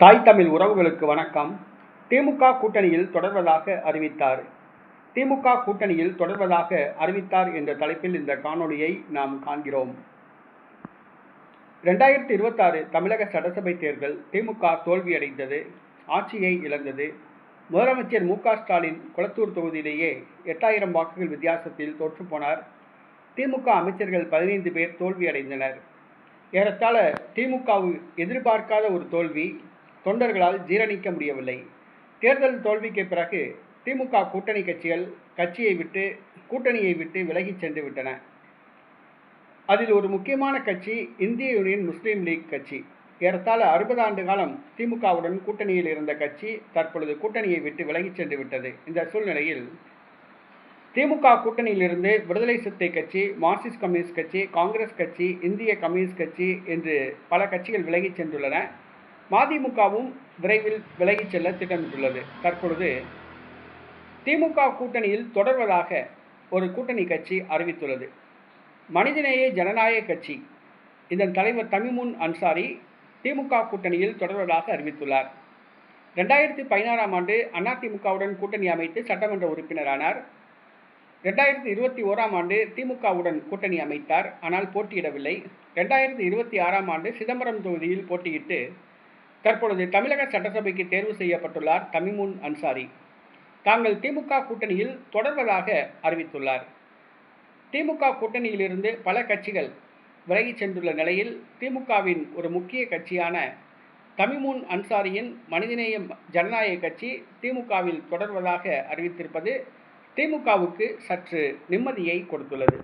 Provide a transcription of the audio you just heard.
தாய் தமிழ் உறவுகளுக்கு வணக்கம். திமுக கூட்டணியில் தொடர்வதாக அறிவித்தார். திமுக கூட்டணியில் தொடர்வதாக அறிவித்தார் என்ற தலைப்பில் இந்த காணொளியை நாம் காண்கிறோம். 2026 தமிழக சட்டசபை தேர்தல் திமுக தோல்வியடைந்தது, ஆட்சியை இழந்தது. முதலமைச்சர் மு.க. ஸ்டாலின் கொளத்தூர் தொகுதியிலேயே 8000 வாக்குகள் வித்தியாசத்தில் தோற்றுப்போனார். திமுக அமைச்சர்கள் 15 பேர் தோல்வியடைந்தனர். ஏறத்தாழ திமுகவு எதிர்பார்க்காத ஒரு தோல்வி. தொண்டர்களால் ஜீரணிக்க முடியவில்லை. தேர்தல் தோல்விக்கு பிறகு திமுக கூட்டணி கட்சிகள் கூட்டணியை விட்டு விலகிச் சென்று விட்டன. அதில் ஒரு முக்கியமான கட்சி இந்திய யூனியன் முஸ்லீம் லீக் கட்சி. ஏறத்தாழ 60 ஆண்டு காலம் திமுகவுடன் கூட்டணியில் இருந்த கட்சி தற்பொழுது கூட்டணியை விட்டு விலகிச் சென்று விட்டது. இந்த சூழ்நிலையில் திமுக கூட்டணியிலிருந்து விடுதலை சிறுத்தை கட்சி, மார்க்சிஸ்ட் கம்யூனிஸ்ட் கட்சி, காங்கிரஸ் கட்சி, இந்திய கம்யூனிஸ்ட் கட்சி என்று பல கட்சிகள் விலகிச் சென்றுள்ளன. மதிமுகவும் விரைவில் விலகிச் செல்ல திட்டமிட்டுள்ளது. தற்பொழுது திமுக கூட்டணியில் தொடர்வதாக ஒரு கூட்டணி கட்சி அறிவித்துள்ளது. மனிதநேய ஜனநாயக கட்சி. இதன் தலைவர் தமிமுன் அன்சாரி திமுக கூட்டணியில் தொடர்வதாக அறிவித்துள்ளார். 2016ஆம் ஆண்டு அதிமுகவுடன் கூட்டணி அமைத்து சட்டமன்ற உறுப்பினரானார். 2021ஆம் ஆண்டு திமுகவுடன் கூட்டணி அமைத்தார், ஆனால் போட்டியிடவில்லை. 2026ஆம் ஆண்டு சிதம்பரம் தொகுதியில் போட்டியிட்டு தற்பொழுது தமிழக சட்டசபைக்கு தேர்வு செய்யப்பட்டுள்ளார் தமிமுன் அன்சாரி. தாங்கள் திமுக கூட்டணியில் தொடர்வதாக அறிவித்துள்ளார். திமுக கூட்டணியிலிருந்து பல கட்சிகள் விலகிச் சென்றுள்ள நிலையில் திமுகவின் ஒரு முக்கிய கட்சியான தமிமுன் அன்சாரியின் மனிதநேய ஜனநாயக கட்சி திமுகவில் தொடர்வதாக அறிவித்திருப்பது திமுகவுக்கு சற்று நிம்மதியை கொடுத்துள்ளது.